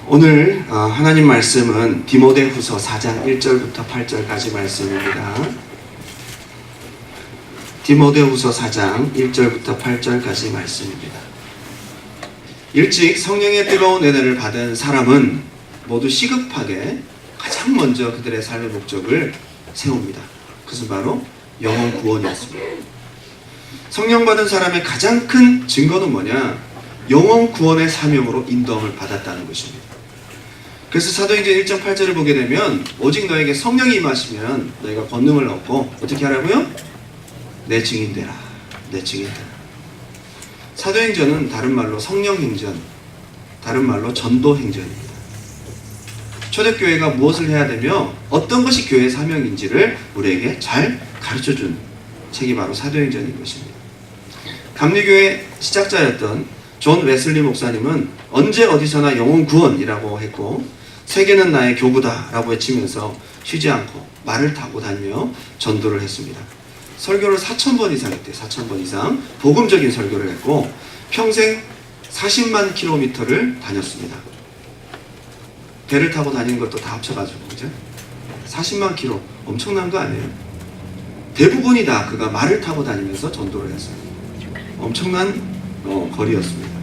오늘 하나님 말씀은 디모데후서 4장 1절부터 8절까지 말씀입니다. 디모데후서 4장 1절부터 8절까지 말씀입니다. 일찍 성령의 뜨거운 은혜를 받은 사람은 모두 시급하게 가장 먼저 그들의 삶의 목적을 세웁니다. 그것은 바로 영혼 구원이었습니다. 성령 받은 사람의 가장 큰 증거는 뭐냐? 영혼 구원의 사명으로 인도함을 받았다는 것입니다. 그래서 사도행전 1.8절을 보게 되면 오직 너에게 성령이 임하시면 너희가 권능을 얻고 어떻게 하라고요? 내 증인 되라. 내 증인 되라. 사도행전은 다른 말로 성령행전, 다른 말로 전도행전입니다. 초대교회가 무엇을 해야 되며 어떤 것이 교회의 사명인지를 우리에게 잘 가르쳐준 책이 바로 사도행전인 것입니다. 감리교회 시작자였던 존 웨슬리 목사님은 언제 어디서나 영혼 구원이라고 했고, 세계는 나의 교구다 라고 외치면서 쉬지 않고 말을 타고 다니며 전도를 했습니다. 설교를 4,000번 이상 했대요. 4,000번 이상 복음적인 설교를 했고 평생 40만 킬로미터를 다녔습니다. 배를 타고 다니는 것도 다 합쳐가지고, 그죠? 40만 킬로, 엄청난 거 아니에요? 대부분이 다 그가 말을 타고 다니면서 전도를 했어요. 엄청난 거리였습니다.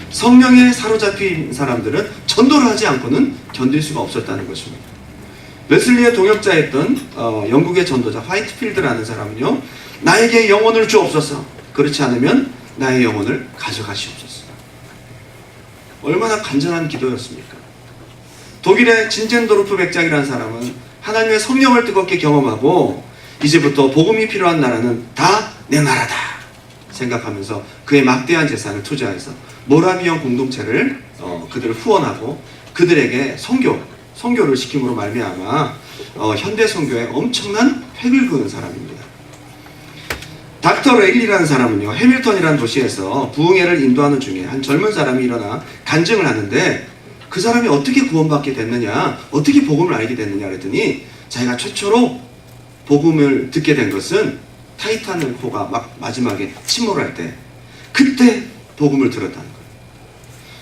성령에 사로잡힌 사람들은 전도를 하지 않고는 견딜 수가 없었다는 것입니다. 웨슬리의 동역자였던 영국의 전도자 화이트필드라는 사람은요, 나에게 영혼을 주옵소서, 그렇지 않으면 나의 영혼을 가져가시옵소서. 얼마나 간절한 기도였습니까? 독일의 진젠도르프 백작이라는 사람은 하나님의 성령을 뜨겁게 경험하고 이제부터 복음이 필요한 나라는 다 내 나라다 생각하면서 그의 막대한 재산을 투자해서 모라비언 공동체를 그들을 후원하고 그들에게 선교를 시킴으로 말미암아 현대 선교에 엄청난 획을 그은 사람입니다. 닥터 레일리라는 사람은요, 해밀턴이라는 도시에서 부흥회를 인도하는 중에 한 젊은 사람이 일어나 간증을 하는데 그 사람이 어떻게 구원받게 됐느냐, 어떻게 복음을 알게 됐느냐 그랬더니 자기가 최초로 복음을 듣게 된 것은 타이타닉호가 막 마지막에 침몰할 때 그때 복음을 들었다는 거예요.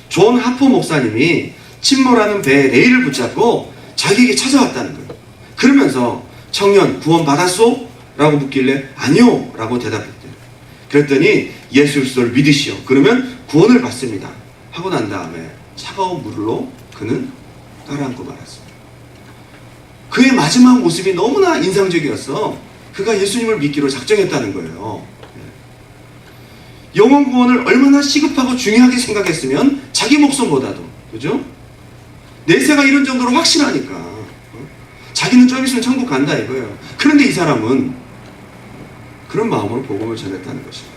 존 하포 목사님이 침몰하는 배에 레일을 붙잡고 자기에게 찾아왔다는 거예요. 그러면서 청년 구원 받았소? 라고 묻길래 아니요 라고 대답했대요. 그랬더니 예수 그리스도를 믿으시오. 그러면 구원을 받습니다 하고 난 다음에 차가운 물로 그는 따라앉고 말았습니다. 그의 마지막 모습이 너무나 인상적이어서 그가 예수님을 믿기로 작정했다는 거예요. 영혼 구원을 얼마나 시급하고 중요하게 생각했으면 자기 목숨보다도, 그죠? 내세가 이런 정도로 확신하니까 자기는 좀 있으면 천국 간다 이거예요. 그런데 이 사람은 그런 마음으로 복음을 전했다는 것입니다.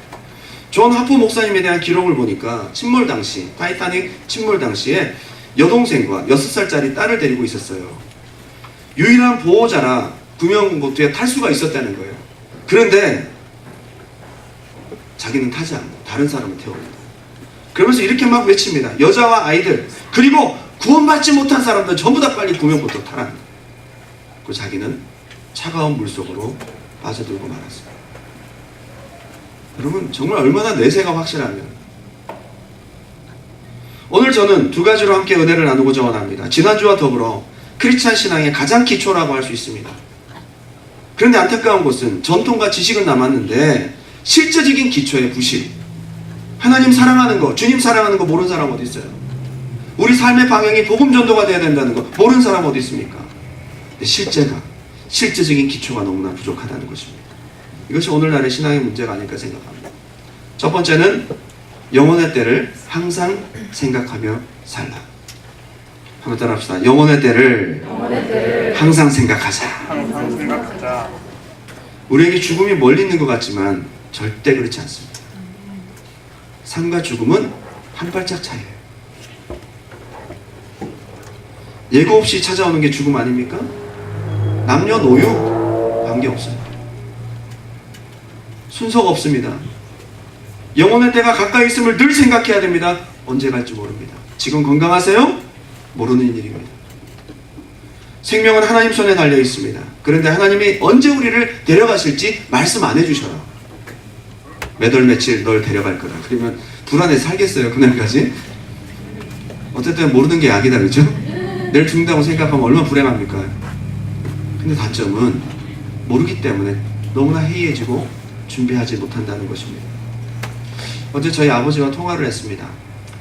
존 하포 목사님에 대한 기록을 보니까 침몰 당시, 타이타닉 침몰 당시에 여동생과 6살짜리 딸을 데리고 있었어요. 유일한 보호자라 구명보트에 탈 수가 있었다는 거예요. 그런데 자기는 타지 않고 다른 사람을 태웁니다. 그러면서 이렇게 막 외칩니다. 여자와 아이들, 그리고 구원받지 못한 사람들 전부 다 빨리 구명보트 타라는 거예요. 그리고 자기는 차가운 물속으로 빠져들고 말았습니다. 여러분, 정말 얼마나 내세가 확실하면. 오늘 저는 두 가지로 함께 은혜를 나누고자 원합니다. 지난주와 더불어 크리스찬 신앙의 가장 기초라고 할 수 있습니다. 그런데 안타까운 것은 전통과 지식은 남았는데 실제적인 기초의 부실, 하나님 사랑하는 거, 주님 사랑하는 거 모르는 사람 어디 있어요? 우리 삶의 방향이 복음 전도가 돼야 된다는 거 모르는 사람 어디 있습니까? 근데 실제적인 기초가 너무나 부족하다는 것입니다. 이것이 오늘날의 신앙의 문제가 아닐까 생각합니다. 첫 번째는 영혼의 때를 항상 생각하며 살라. 한번 따라합시다. 영혼의 때를 항상 생각하자. 우리에게 죽음이 멀리 있는 것 같지만 절대 그렇지 않습니다. 삶과 죽음은 한 발짝 차이예요. 예고 없이 찾아오는 게 죽음 아닙니까? 남녀노유 관계없어요. 순서가 없습니다. 영혼의 때가 가까이 있음을 늘 생각해야 됩니다. 언제 갈지 모릅니다. 지금 건강하세요? 모르는 일입니다. 생명은 하나님 손에 달려 있습니다. 그런데 하나님이 언제 우리를 데려가실지 말씀 안 해주셔요. 몇 월 며칠 널 데려갈 거다. 그러면 불안해 살겠어요, 그날까지? 어쨌든 모르는 게 약이다, 그죠? 내일 죽는다고 생각하면 얼마나 불행합니까? 근데 단점은 모르기 때문에 너무나 해이해지고 준비하지 못한다는 것입니다. 어제 저희 아버지와 통화를 했습니다.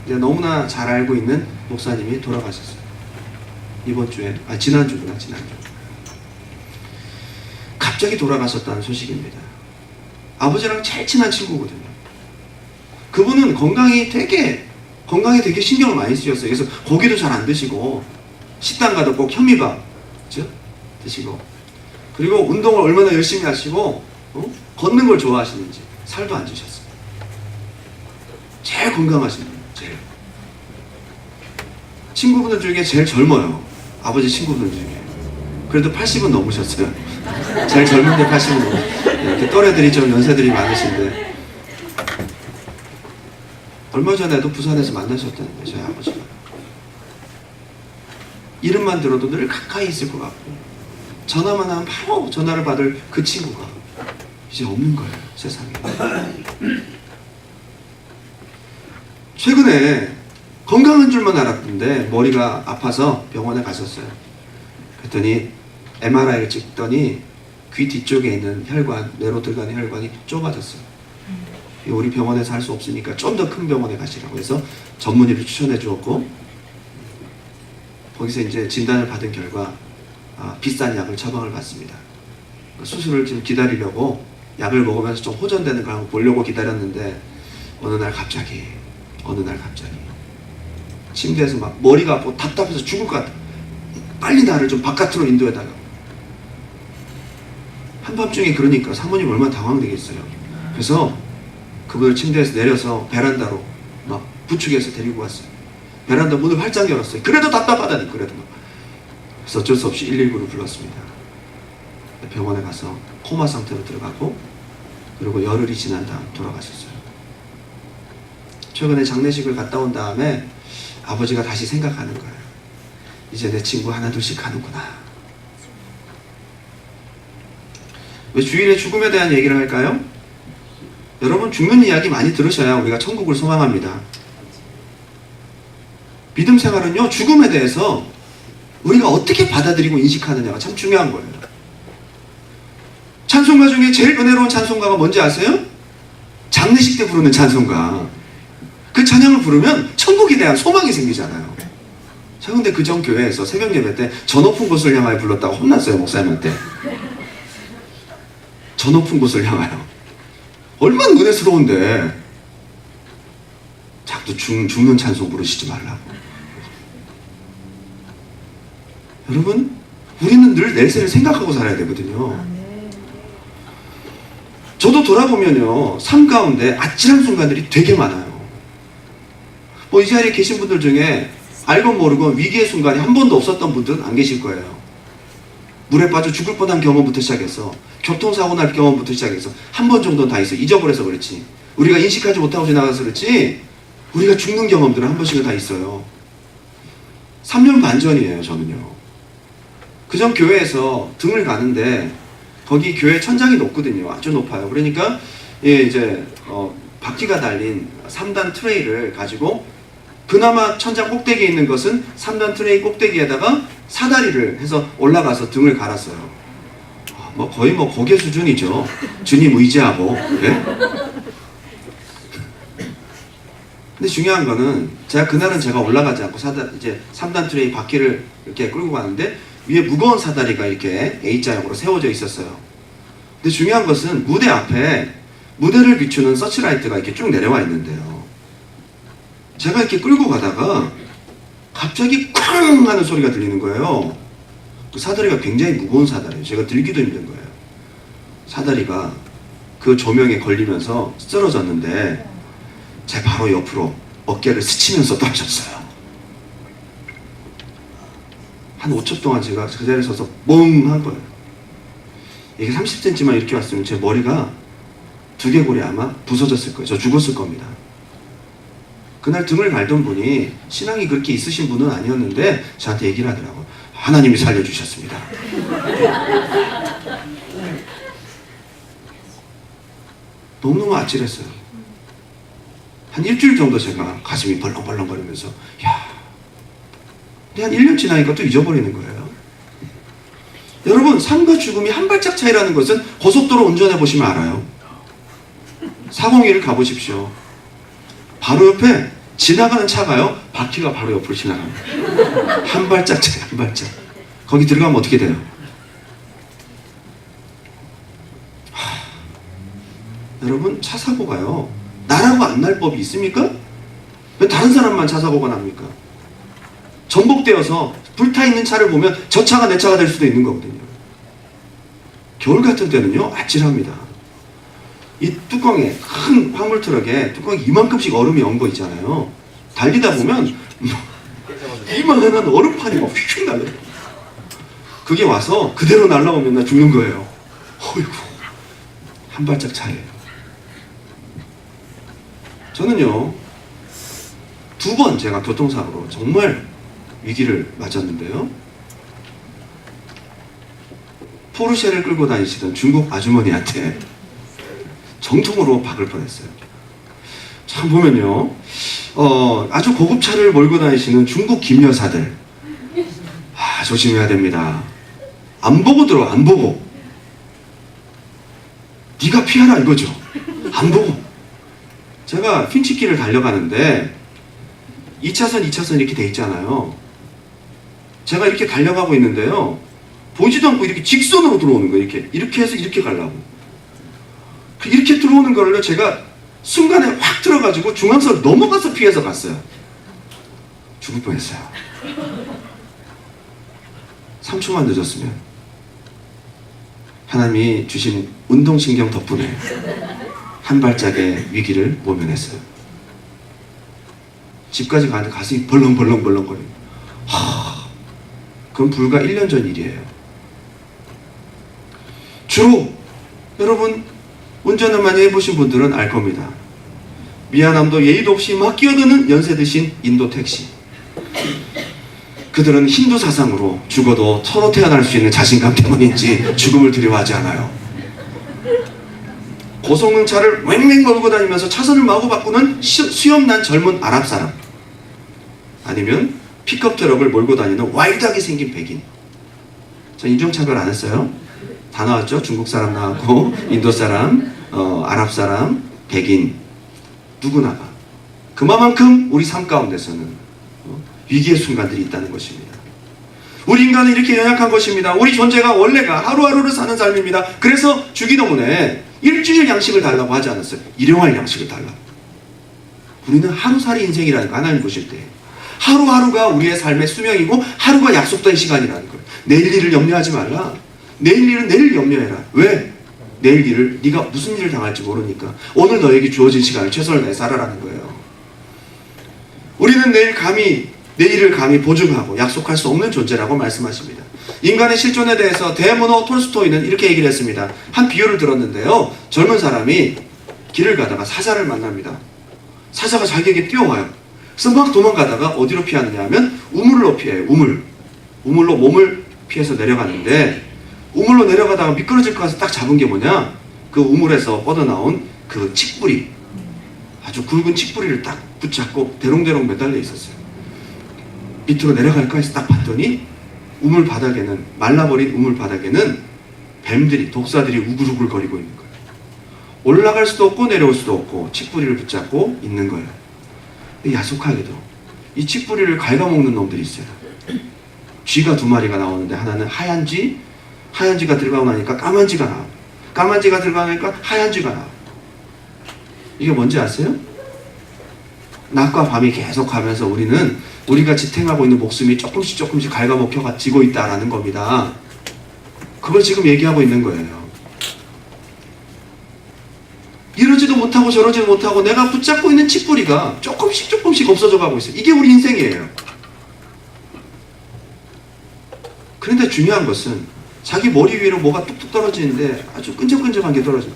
너무나 잘 알고 있는 목사님이 돌아가셨어요. 이번 주에, 지난주구나, 지난주. 갑자기 돌아가셨다는 소식입니다. 아버지랑 제일 친한 친구거든요. 그분은 건강에 되게 신경을 많이 쓰셨어요. 그래서 고기도 잘 안 드시고, 식당 가도 꼭 현미밥, 그죠? 드시고. 그리고 운동을 얼마나 열심히 하시고, 걷는 걸 좋아하시는지, 살도 안 찌셨어요. 제일 건강하신 분, 제일. 친구분들 중에 제일 젊어요. 아버지 친구분들 중에. 그래도 80은 넘으셨어요. 제일 젊은데 80은 넘으셨어요. 이렇게 또래들이 좀 연세들이 많으신데. 얼마 전에도 부산에서 만나셨다는데, 저희 아버지가. 이름만 들어도 늘 가까이 있을 것 같고, 전화만 하면 바로 전화를 받을 그 친구가 이제 없는 거예요, 세상에. 최근에 건강한 줄만 알았던데 머리가 아파서 병원에 갔었어요. 그랬더니 MRI를 찍더니 귀 뒤쪽에 있는 혈관, 뇌로 들어가는 혈관이 좁아졌어요. 우리 병원에서 할 수 없으니까 좀 더 큰 병원에 가시라고 해서 전문의를 추천해 주었고, 거기서 이제 진단을 받은 결과 비싼 약을 처방을 받습니다. 수술을 지금 기다리려고 약을 먹으면서 좀 호전되는 걸 한번 보려고 기다렸는데, 어느 날 갑자기 침대에서 막 머리가 아프고 답답해서 죽을 것 같아. 빨리 나를 좀 바깥으로 인도해달라고. 한밤중에 그러니까 사모님 얼마나 당황되겠어요. 그래서 그분을 침대에서 내려서 베란다로 막 부축해서 데리고 갔어요. 베란다 문을 활짝 열었어요. 그래도 답답하다니, 그래도 막. 그래서 어쩔 수 없이 119를 불렀습니다. 병원에 가서 코마 상태로 들어가고, 그리고 열흘이 지난 다음 돌아가셨어요. 최근에 장례식을 갔다 온 다음에 아버지가 다시 생각하는 거예요. 이제 내 친구 하나 둘씩 가는구나. 왜 주일에 죽음에 대한 얘기를 할까요? 여러분, 죽는 이야기 많이 들으셔야 우리가 천국을 소망합니다. 믿음 생활은요, 죽음에 대해서 우리가 어떻게 받아들이고 인식하느냐가 참 중요한 거예요. 찬송가 중에 제일 은혜로운 찬송가가 뭔지 아세요? 장례식 때 부르는 찬송가. 그 찬양을 부르면 천국에 대한 소망이 생기잖아요. 저 근데 그전 교회에서 새벽 예배 때 저 높은 곳을 향하여 불렀다고 혼났어요, 목사님한테. 저 높은 곳을 향하여. 얼마나 은혜스러운데. 자꾸 죽는 찬송 부르시지 말라고. 여러분, 우리는 늘 내세를 생각하고 살아야 되거든요. 저도 돌아보면요, 삶 가운데 아찔한 순간들이 되게 많아요. 이 자리에 계신 분들 중에 알고 모르고 위기의 순간이 한 번도 없었던 분들은 안 계실 거예요. 물에 빠져 죽을 뻔한 경험부터 시작해서, 교통사고 날 경험부터 시작해서 한 번 정도는 다 있어. 잊어버려서 그렇지. 우리가 인식하지 못하고 지나가서 그렇지, 우리가 죽는 경험들은 한 번씩은 다 있어요. 3년 반 전이에요, 저는요. 그전 교회에서 등을 가는데, 거기 교회 천장이 높거든요. 아주 높아요. 그러니까 바퀴가 달린 3단 트레이를 가지고, 그나마 천장 꼭대기에 있는 것은 3단 트레이 꼭대기에다가 사다리를 해서 올라가서 등을 갈았어요. 거의 고개 수준이죠. 주님 의지하고. 네? 근데 중요한 거는, 그날은 제가 올라가지 않고 3단 트레이 바퀴를 이렇게 끌고 가는데, 위에 무거운 사다리가 이렇게 A자형으로 세워져 있었어요. 근데 중요한 것은 무대 앞에 무대를 비추는 서치라이트가 이렇게 쭉 내려와 있는데요. 제가 이렇게 끌고 가다가 갑자기 쾅 하는 소리가 들리는 거예요. 그 사다리가 굉장히 무거운 사다리예요. 제가 들기도 힘든 거예요. 사다리가 그 조명에 걸리면서 쓰러졌는데, 제 바로 옆으로 어깨를 스치면서 떨어졌어요. 한 5초 동안 제가 그 자리에 서서 멍한 거예요. 이게 30cm만 이렇게 왔으면 제 머리가 두개골이 아마 부서졌을 거예요. 저 죽었을 겁니다. 그날 등을 갈던 분이 신앙이 그렇게 있으신 분은 아니었는데 저한테 얘기를 하더라고요. 하나님이 살려주셨습니다. 너무너무 아찔했어요. 한 일주일 정도 제가 가슴이 벌렁벌렁거리면서, 야, 근데 한 1년 지나니까 또 잊어버리는 거예요. 여러분, 삶과 죽음이 한 발짝 차이라는 것은 고속도로 운전해 보시면 알아요. 401을 가보십시오. 바로 옆에 지나가는 차가요, 바퀴가 바로 옆으로 지나갑니다. 한 발짝 차이, 한 발짝. 거기 들어가면 어떻게 돼요? 여러분, 차 사고가요, 나라고 안 날 법이 있습니까? 왜 다른 사람만 차 사고가 납니까? 전복되어서 불타있는 차를 보면 저 차가 내 차가 될 수도 있는 거거든요. 겨울 같은 때는요, 아찔합니다. 이 뚜껑에, 큰 화물 트럭에 뚜껑에 이만큼씩 얼음이 엉거 있잖아요. 달리다 보면 이만한 얼음판이 막 휙휙 날려요. 그게 와서 그대로 날라오면 나 죽는 거예요. 어이구, 한 발짝 차이에요. 저는요, 2번 제가 교통사고로 정말 위기를 맞았는데요. 포르쉐를 끌고 다니시던 중국 아주머니한테 정통으로 박을 뻔했어요. 참 보면요, 아주 고급차를 몰고 다니시는 중국 김여사들, 조심해야 됩니다. 안 보고 들어, 안 보고. 네가 피하라 이거죠. 안 보고. 제가 핀치길을 달려가는데 2차선, 2차선 이렇게 돼 있잖아요. 제가 이렇게 달려가고 있는데요, 보지도 않고 이렇게 직선으로 들어오는 거예요. 이렇게 해서 이렇게 가려고. 이렇게 들어오는 거를 제가 순간에 확 들어가지고 중앙선을 넘어가서 피해서 갔어요. 죽을 뻔했어요. 3초만 늦었으면. 하나님이 주신 운동신경 덕분에 한 발짝의 위기를 모면했어요. 집까지 가는데 가슴이 벌렁벌렁거려요. 그건 불과 1년 전 일이에요. 주로 여러분, 운전을 많이 해보신 분들은 알 겁니다. 미안함도 예의도 없이 막 끼어드는 연세 드신 인도 택시. 그들은 힌두 사상으로 죽어도 서로 태어날 수 있는 자신감 때문인지 죽음을 두려워하지 않아요. 고성능차를 왱왱 몰고 다니면서 차선을 마구 바꾸는 수염난 젊은 아랍 사람, 아니면 픽업 트럭을 몰고 다니는 와일드하게 생긴 백인. 전 인종차별 안 했어요. 다 나왔죠. 중국 사람 나왔고, 인도 사람, 아랍 사람, 백인, 누구나가 그만큼 우리 삶 가운데서는 위기의 순간들이 있다는 것입니다. 우리 인간은 이렇게 연약한 것입니다. 우리 존재가 원래가 하루하루를 사는 삶입니다. 그래서 주기도문에 일주일 양식을 달라고 하지 않았어요. 일용할 양식을 달라고. 우리는 하루살이 인생이라는 거, 하나님 보실 때 하루하루가 우리의 삶의 수명이고 하루가 약속된 시간이라는 거예요. 내일 일을 염려하지 말라. 내일 일은 내일 염려해라. 왜? 내일 일을 네가 무슨 일을 당할지 모르니까 오늘 너에게 주어진 시간을 최선을 다해 살아라는 거예요. 우리는 내일을 감히 보증하고 약속할 수 없는 존재라고 말씀하십니다. 인간의 실존에 대해서 데모노 톨스토이는 이렇게 얘기를 했습니다. 한 비유를 들었는데요, 젊은 사람이 길을 가다가 사자를 만납니다. 사자가 자기에게 뛰어와요. 그래서 막 도망가다가 어디로 피하느냐 하면 우물로 피해요. 우물로 몸을 피해서 내려가는데, 우물로 내려가다가 미끄러질 것 같아서 딱 잡은 게 뭐냐, 그 우물에서 뻗어나온 그 칡뿌리, 아주 굵은 칡뿌리를 딱 붙잡고 대롱대롱 매달려 있었어요. 밑으로 내려갈까 해서 딱 봤더니 우물 바닥에는, 말라버린 우물 바닥에는 뱀들이, 독사들이 우글우글 거리고 있는 거예요. 올라갈 수도 없고 내려올 수도 없고 칡뿌리를 붙잡고 있는 거예요. 야속하게도 이 칡뿌리를 갉아먹는 놈들이 있어요. 쥐가 2마리가 나오는데, 하나는 하얀 쥐가 들어가고 나니까 까만 쥐가 나와요. 까만 쥐가 들어가고 나니까 하얀 쥐가 나와요. 이게 뭔지 아세요? 낮과 밤이 계속 가면서 우리가 지탱하고 있는 목숨이 조금씩 갉아먹혀지고 있다라는 겁니다. 그걸 지금 얘기하고 있는 거예요. 이러지도 못하고 저러지도 못하고 내가 붙잡고 있는 칡뿌리가 조금씩 없어져 가고 있어요. 이게 우리 인생이에요. 그런데 중요한 것은 자기 머리 위로 뭐가 뚝뚝 떨어지는데 아주 끈적끈적한 게 떨어져요.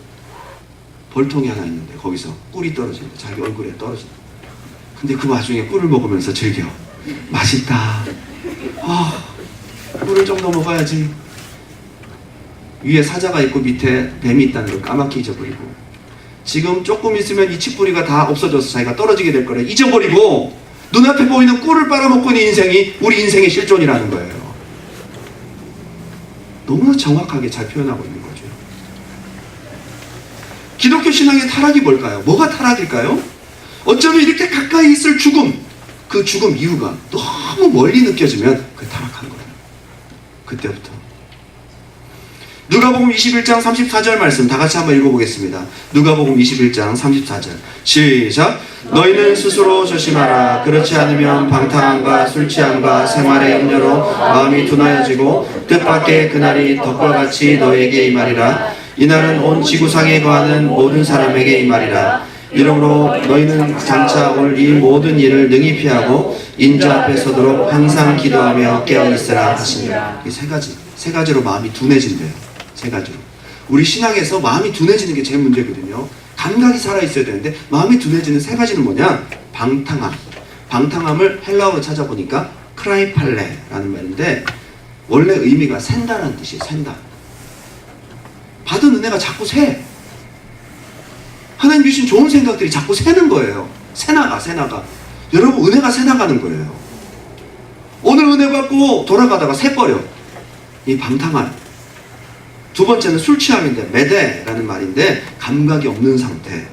벌통이 하나 있는데 거기서 꿀이 떨어지는데 자기 얼굴에 떨어진다. 근데 그 와중에 꿀을 먹으면서 즐겨. 맛있다. 꿀을 좀 더 먹어야지. 위에 사자가 있고 밑에 뱀이 있다는 걸 까맣게 잊어버리고, 지금 조금 있으면 이 칡뿌리가 다 없어져서 자기가 떨어지게 될 거를 잊어버리고 눈앞에 보이는 꿀을 빨아먹고 있는 인생이 우리 인생의 실존이라는 거예요. 너무나 정확하게 잘 표현하고 있는 거죠. 기독교 신앙의 타락이 뭘까요? 뭐가 타락일까요? 어쩌면 이렇게 가까이 있을 죽음, 그 죽음 이유가 너무 멀리 느껴지면 그 타락한 거예요. 그때부터. 누가복음 21장 34절 말씀 다 같이 한번 읽어보겠습니다. 누가복음 21장 34절 시작. 너희는 스스로 조심하라. 그렇지 않으면 방탕함과 술취함과 생활의 염려로 마음이 둔하여지고 뜻밖의 그날이 덕과같이 너에게 임하리라. 이날은 온 지구상에 거하는 모든 사람에게 임하리라. 이러므로 너희는 장차 올 이 모든 일을 능히 피하고 인자 앞에 서도록 항상 기도하며 깨어있으라 하시니라. 이 세 가지로 마음이 둔해진대요. 세 가지로. 우리 신앙에서 마음이 둔해지는 게 제일 문제거든요. 감각이 살아있어야 되는데 마음이 둔해지는 세 가지는 뭐냐? 방탕함. 방탕함을 헬라어로 찾아보니까 크라이팔레라는 말인데 원래 의미가 샌다라는 뜻이에요. 샌다. 받은 은혜가 자꾸 새. 하나님 주신 좋은 생각들이 자꾸 새는 거예요. 새나가. 여러분 은혜가 새나가는 거예요. 오늘 은혜 받고 돌아가다가 새버려. 이 방탕함. 두 번째는 술 취함인데 메데라는 말인데 감각이 없는 상태,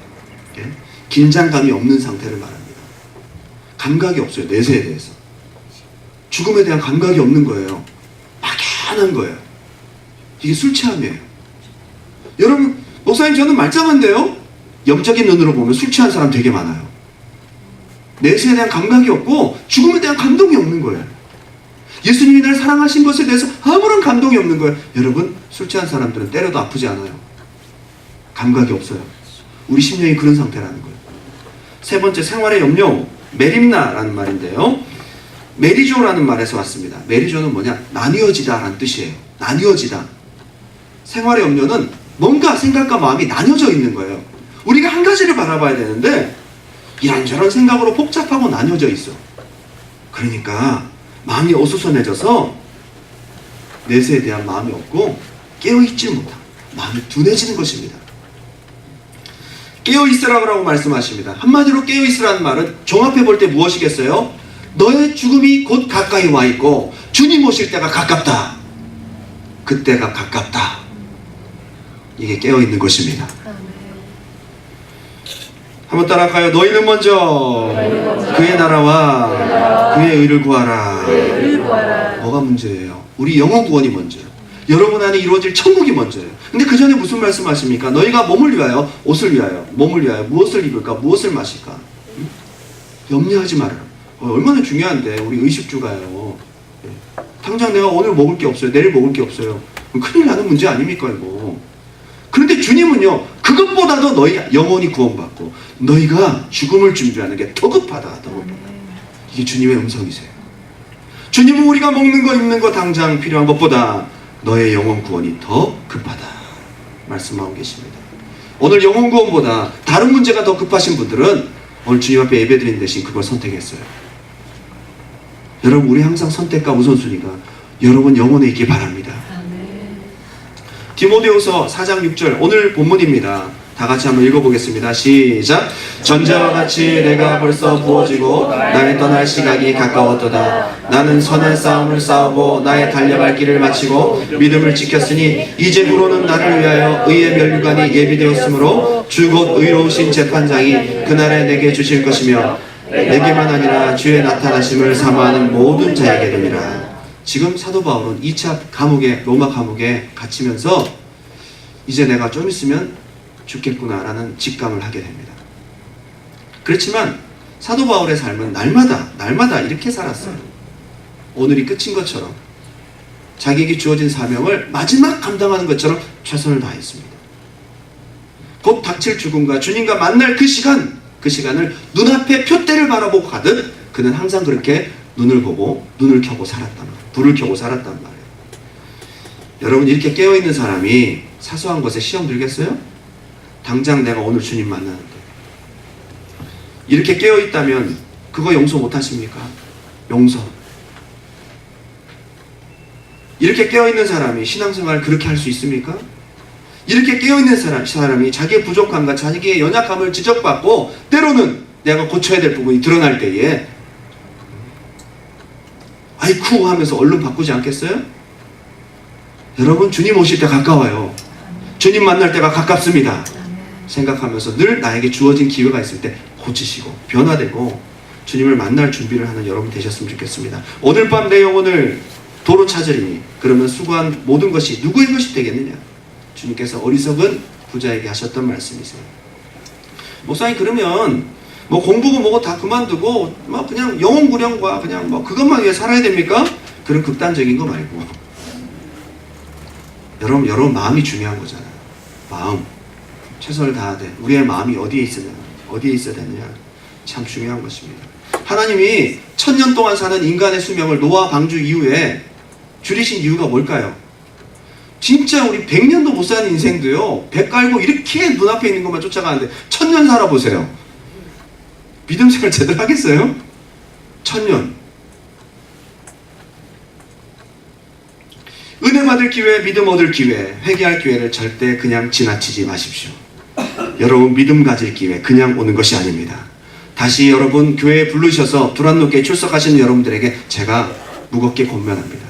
긴장감이 없는 상태를 말합니다. 감각이 없어요. 내세에 대해서. 죽음에 대한 감각이 없는 거예요. 막연한 거예요. 이게 술 취함이에요. 여러분 목사님 저는 말짱한데요? 영적인 눈으로 보면 술 취한 사람 되게 많아요. 내세에 대한 감각이 없고 죽음에 대한 감동이 없는 거예요. 예수님이 날 사랑하신 것에 대해서 아무런 감동이 없는 거예요. 여러분 술 취한 사람들은 때려도 아프지 않아요. 감각이 없어요. 우리 심령이 그런 상태라는 거예요. 세 번째 생활의 염려 메림나라는 말인데요. 메리조라는 말에서 왔습니다. 메리조는 뭐냐? 나뉘어지다 라는 뜻이에요. 나뉘어지다. 생활의 염려는 뭔가 생각과 마음이 나뉘어져 있는 거예요. 우리가 한 가지를 바라봐야 되는데 이런저런 생각으로 복잡하고 나뉘어져 있어. 그러니까 마음이 어수선해져서 내세에 대한 마음이 없고 깨어있지 못한 마음이 둔해지는 것입니다. 깨어있으라고 말씀하십니다. 한마디로 깨어있으라는 말은 종합해 볼 때 무엇이겠어요? 너의 죽음이 곧 가까이 와 있고 주님 오실 때가 가깝다. 그때가 가깝다. 이게 깨어있는 것입니다. 한번 따라갈까요? 너희는 먼저 그의 나라와 그의 의를 구하라. 뭐가 문제예요? 우리 영혼 구원이 먼저예요. 여러분 안에 이루어질 천국이 먼저예요. 근데 그 전에 무슨 말씀하십니까? 너희가 몸을 위하여, 옷을 위하여, 몸을 위하여 무엇을 입을까? 무엇을 마실까? 염려하지 말아라. 얼마나 중요한데 우리 의식주가요. 당장 내가 오늘 먹을 게 없어요. 내일 먹을 게 없어요. 큰일 나는 문제 아닙니까 이거. 그런데 주님은요. 그것보다도 너희 영혼이 구원받고 너희가 죽음을 준비하는 게 더 급하다. 더 급하다. 이게 주님의 음성이세요. 주님은 우리가 먹는 거 입는 거 당장 필요한 것보다 너의 영혼 구원이 더 급하다 말씀하고 계십니다. 오늘 영혼 구원보다 다른 문제가 더 급하신 분들은 오늘 주님 앞에 예배드리는 대신 그걸 선택했어요. 여러분 우리 항상 선택과 우선순위가 여러분 영혼에 있기 바랍니다. 디모데후서 4장 6절 오늘 본문입니다. 다 같이 한번 읽어보겠습니다. 시작. 전자와 같이 내가 벌써 부어지고 나의 떠날 시각이 가까웠도다. 나는 선한 싸움을 싸우고 나의 달려갈 길을 마치고 믿음을 지켰으니 이제부로는 나를 위하여 의의 면류관이 예비되었으므로 주 곧 의로우신 재판장이 그날에 내게 주실 것이며 내게만 아니라 주의 나타나심을 사모하는 모든 자에게 됩니다. 지금 사도 바울은 2차 감옥에 로마 감옥에 갇히면서 이제 내가 좀 있으면 죽겠구나 라는 직감을 하게 됩니다. 그렇지만 사도 바울의 삶은 날마다 이렇게 살았어요. 오늘이 끝인 것처럼 자기에게 주어진 사명을 마지막 감당하는 것처럼 최선을 다했습니다. 곧 닥칠 죽음과 주님과 만날 그 시간을 눈앞에 표대를 바라보고 가듯 그는 항상 그렇게 눈을 보고 눈을 켜고 살았단 말이에요. 불을 켜고 살았단 말이에요. 여러분 이렇게 깨어있는 사람이 사소한 것에 시험 들겠어요? 당장 내가 오늘 주님 만나는데 이렇게 깨어있다면 그거 용서 못하십니까? 용서. 이렇게 깨어있는 사람이 신앙생활을 그렇게 할 수 있습니까? 이렇게 깨어있는 사람이 자기의 부족함과 자기의 연약함을 지적받고 때로는 내가 고쳐야 될 부분이 드러날 때에 아이쿠 하면서 얼른 바꾸지 않겠어요? 여러분, 주님 오실 때 가까워요. 주님 만날 때가 가깝습니다. 생각하면서 늘 나에게 주어진 기회가 있을 때 고치시고 변화되고 주님을 만날 준비를 하는 여러분 되셨으면 좋겠습니다. 오늘 밤 내 영혼을 도로 찾으리니 그러면 수고한 모든 것이 누구의 것이 되겠느냐? 주님께서 어리석은 부자에게 하셨던 말씀이세요. 목사님, 그러면 뭐 공부고 뭐고 다 그만두고 뭐 그냥 영혼 구령과 그냥 뭐 그것만 위해 살아야 됩니까? 그런 극단적인 거 말고 여러분 마음이 중요한 거잖아요. 마음 최선을 다해야 돼. 우리의 마음이 어디에 있어야 되느냐, 참 중요한 것입니다. 하나님이 1000년 동안 사는 인간의 수명을 노아 방주 이후에 줄이신 이유가 뭘까요? 진짜 우리 100년도 못 사는 인생도요, 배 깔고 이렇게 눈앞에 있는 것만 쫓아가는데 1000년 살아보세요. 믿음 생활 제대로 하겠어요? 1000년. 은혜 받을 기회, 믿음 얻을 기회, 회개할 기회를 절대 그냥 지나치지 마십시오. 여러분, 믿음 가질 기회 그냥 오는 것이 아닙니다. 다시 여러분 교회에 부르셔서 두란노교에 출석하시는 여러분들에게 제가 무겁게 권면합니다.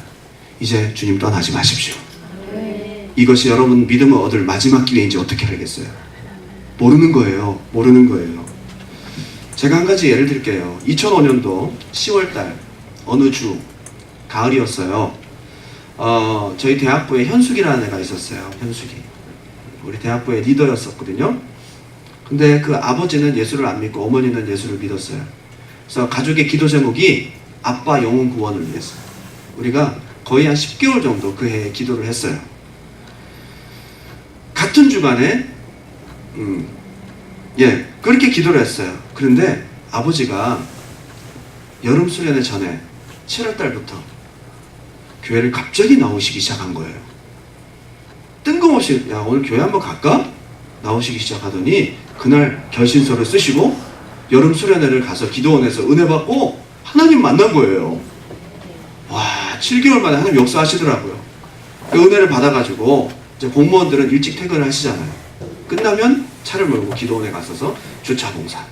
이제 주님 떠나지 마십시오. 이것이 여러분 믿음을 얻을 마지막 기회인지 어떻게 알겠어요? 모르는 거예요. 제가 한 가지 예를 들게요. 2005년도 10월달 어느 주 가을이었어요. 저희 대학부에 현숙이라는 애가 있었어요. 현숙이. 우리 대학부의 리더였었거든요. 근데 그 아버지는 예수를 안 믿고 어머니는 예수를 믿었어요. 그래서 가족의 기도 제목이 아빠 영혼 구원을 위해서. 우리가 거의 한 10개월 정도 그 해에 기도를 했어요. 같은 주간에 그렇게 기도를 했어요. 그런데 아버지가 여름 수련회 전에 7월 달부터 교회를 갑자기 나오시기 시작한 거예요. 뜬금없이 야 오늘 교회 한번 갈까? 나오시기 시작하더니 그날 결신서를 쓰시고 여름 수련회를 가서 기도원에서 은혜 받고 하나님 만난 거예요. 와, 7개월 만에 하나님 역사하시더라고요. 그 은혜를 받아가지고 이제 공무원들은 일찍 퇴근을 하시잖아요. 끝나면 차를 몰고 기도원에 가서서 주차 봉사.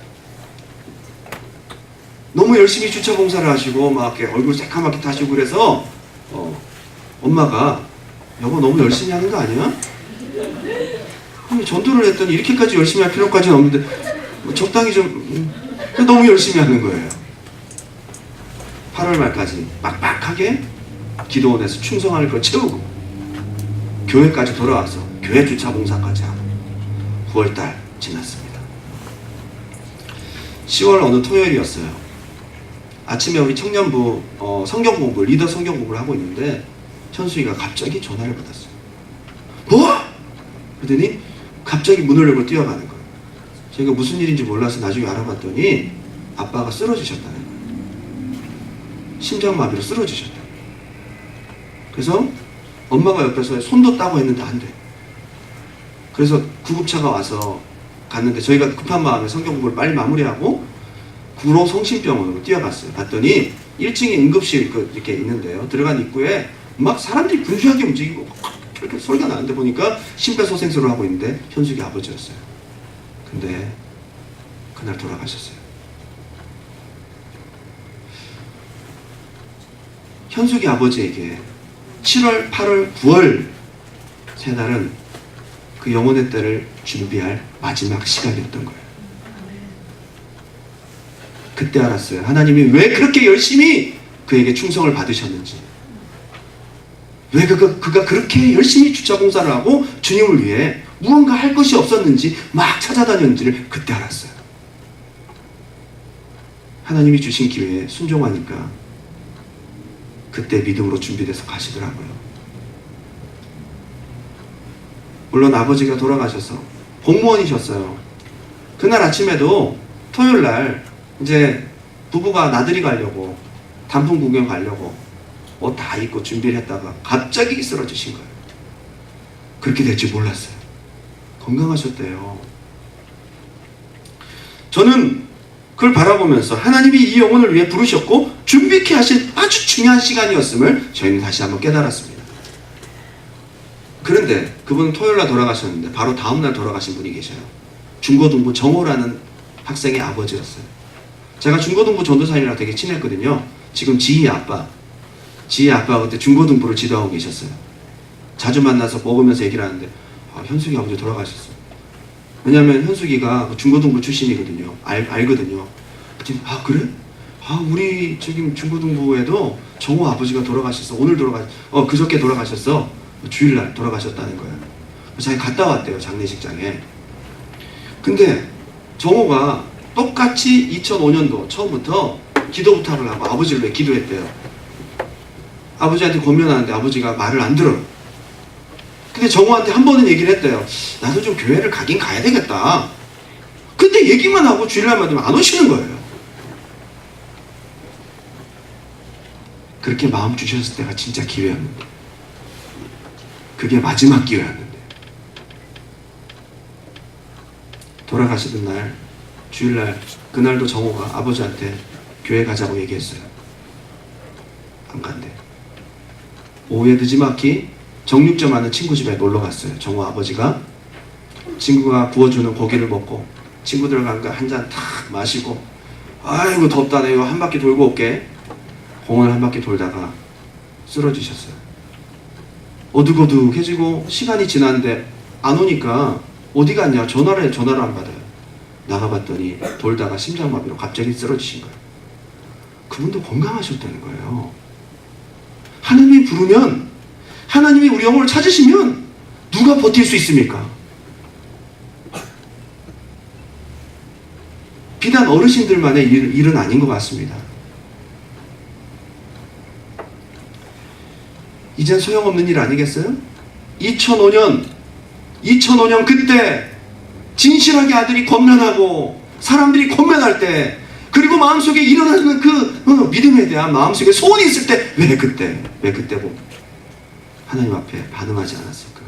너무 열심히 주차 봉사를 하시고 막 이렇게 얼굴 새까맣게 타시고 그래서 엄마가 여보 너무 열심히 하는 거 아니야? 전도를 했더니 이렇게까지 열심히 할 필요까지는 없는데 뭐 적당히 좀 너무 열심히 하는 거예요. 8월 말까지 빡빡하게 기도원에서 충성할 걸 채우고 교회까지 돌아와서 교회 주차 봉사까지 하고 9월달 지났습니다. 10월 어느 토요일이었어요. 아침에 우리 청년부 성경 공부, 리더 성경 공부를 하고 있는데 현수이가 갑자기 전화를 받았어요. 뭐? 그러더니 갑자기 문을 열고 뛰어가는 거예요. 저희가 무슨 일인지 몰라서 나중에 알아봤더니 아빠가 쓰러지셨다는 거예요. 심장마비로 쓰러지셨다. 그래서 엄마가 옆에서 손도 따고 했는데 안 돼. 그래서 구급차가 와서 갔는데 저희가 급한 마음에 성경 공부를 빨리 마무리하고 구로 성심병원으로 뛰어갔어요. 봤더니 1층에 응급실 이렇게 있는데요. 들어간 입구에 막 사람들이 분주하게 움직이고 이렇게 소리가 나는데 보니까 심폐소생술을 하고 있는데 현숙이 아버지였어요. 근데 그날 돌아가셨어요. 현숙이 아버지에게 7월, 8월, 9월 세 달은 그 영혼의 때를 준비할 마지막 시간이었던 거예요. 그때 알았어요. 하나님이 왜 그렇게 열심히 그에게 충성을 받으셨는지, 왜 그가 그렇게 열심히 주차 봉사를 하고 주님을 위해 무언가 할 것이 없었는지 막 찾아다녔는지를 그때 알았어요. 하나님이 주신 기회에 순종하니까 그때 믿음으로 준비돼서 가시더라고요. 물론 아버지가 돌아가셔서 공무원이셨어요. 그날 아침에도 토요일날 이제 부부가 나들이 가려고 단풍 구경 가려고 옷 다 입고 준비를 했다가 갑자기 쓰러지신 거예요. 그렇게 될 줄 몰랐어요. 건강하셨대요. 저는 그걸 바라보면서 하나님이 이 영혼을 위해 부르셨고 준비케 하신 아주 중요한 시간이었음을 저희는 다시 한번 깨달았습니다. 그런데 그분은 토요일날 돌아가셨는데 바로 다음날 돌아가신 분이 계셔요. 중고등부 정호라는 학생의 아버지였어요. 제가 중고등부 전도사님이랑 되게 친했거든요. 지금 지희 아빠 지혜 아빠가 그때 중고등부를 지도하고 계셨어요. 자주 만나서 먹으면서 얘기를 하는데 현숙이 아버지 돌아가셨어요. 왜냐면 현숙이가 중고등부 출신이거든요. 알거든요. 아 그래? 우리 지금 중고등부에도 정호 아버지가 돌아가셨어. 오늘 그저께 돌아가셨어. 주일날 돌아가셨다는 거예요. 자기 갔다 왔대요, 장례식장에. 근데 정호가 똑같이 2005년도 처음부터 기도 부탁을 하고 아버지를 왜 기도했대요. 아버지한테 권면하는데 아버지가 말을 안 들어요. 근데 정호한테 한 번은 얘기를 했대요. 나도 좀 교회를 가긴 가야 되겠다. 근데 얘기만 하고 주일날만 되면 안 오시는 거예요. 그렇게 마음 주셨을 때가 진짜 기회였는데, 그게 마지막 기회였는데, 돌아가시던 날 주일날 그날도 정호가 아버지한테 교회 가자고 얘기했어요. 안 간대. 오후에 늦지막히 정육점 하는 친구 집에 놀러 갔어요. 정호 아버지가. 친구가 구워주는 고기를 먹고 친구들과 한 잔 탁 마시고, 아이고 덥다, 내가 한 바퀴 돌고 올게. 공원을 한 바퀴 돌다가 쓰러지셨어요. 어둑어둑해지고 시간이 지났는데 안 오니까 어디 갔냐 전화를 안 받아요. 나가봤더니 돌다가 심장마비로 갑자기 쓰러지신 거예요. 그분도 건강하셨다는 거예요. 하나님이 부르면, 하나님이 우리 영혼을 찾으시면 누가 버틸 수 있습니까? 비단 어르신들만의 일은 아닌 것 같습니다. 이젠 소용없는 일 아니겠어요? 2005년 그때 진실하게 아들이 권면하고 사람들이 권면할 때, 그리고 마음속에 일어나는 그 믿음에 대한 마음속에 소원이 있을 때 왜 그때 뭐 하나님 앞에 반응하지 않았을까?